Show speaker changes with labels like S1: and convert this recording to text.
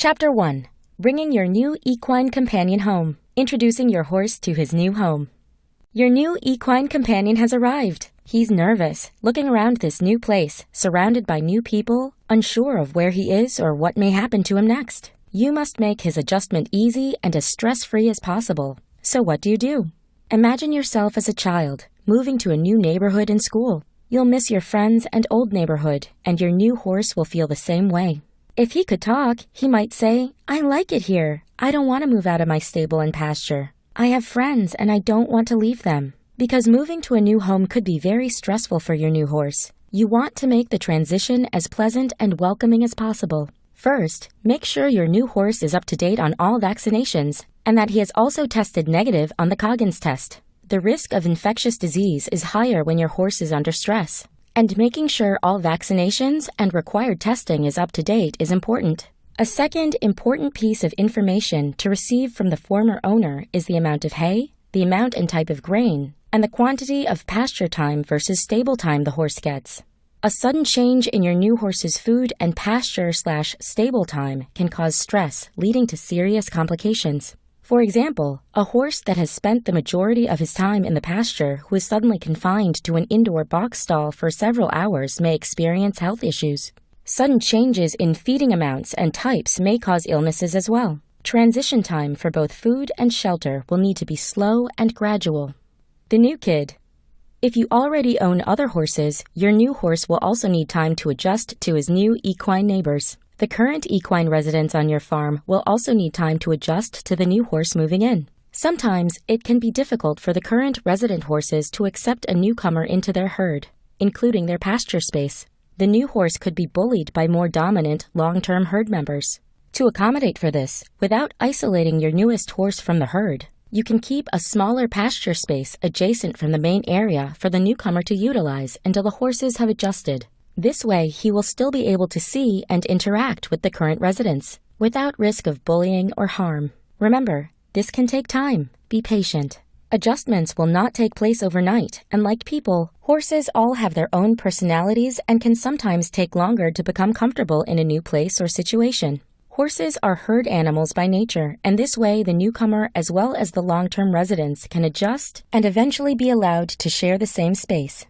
S1: Chapter 1. Bringing your new equine companion home. Introducing your horse to his new home. Your new equine companion has arrived. He's nervous, looking around this new place, surrounded by new people, unsure of where he is or what may happen to him next. You must make his adjustment easy and as stress-free as possible. So what do? Imagine yourself as a child, moving to a new neighborhood and school. You'll miss your friends and old neighborhood, and your new horse will feel the same way. If he could talk, he might say, "I like it here. I don't want to move out of my stable and pasture. I have friends and I don't want to leave them." Because moving to a new home could be very stressful for your new horse. You want to make the transition as pleasant and welcoming as possible. First, make sure your new horse is up to date on all vaccinations and that he has also tested negative on the Coggins test. The risk of infectious disease is higher when your horse is under stress, and making sure all vaccinations and required testing is up to date is important. A second important piece of information to receive from the former owner is the amount of hay, the amount and type of grain, and the quantity of pasture time versus stable time the horse gets. A sudden change in your new horse's food and pasture/stable time can cause stress, leading to serious complications. For example, a horse that has spent the majority of his time in the pasture who is suddenly confined to an indoor box stall for several hours may experience health issues. Sudden changes in feeding amounts and types may cause illnesses as well. Transition time for both food and shelter will need to be slow and gradual. The new kid. If you already own other horses, your new horse will also need time to adjust to his new equine neighbors. The current equine residents on your farm will also need time to adjust to the new horse moving in. Sometimes it can be difficult for the current resident horses to accept a newcomer into their herd, including their pasture space. The new horse could be bullied by more dominant, long-term herd members. To accommodate for this, without isolating your newest horse from the herd, you can keep a smaller pasture space adjacent from the main area for the newcomer to utilize until the horses have adjusted. This way, he will still be able to see and interact with the current residents, without risk of bullying or harm. Remember, this can take time. Be patient. Adjustments will not take place overnight, and like people, horses all have their own personalities and can sometimes take longer to become comfortable in a new place or situation. Horses are herd animals by nature, and this way the newcomer as well as the long-term residents can adjust and eventually be allowed to share the same space.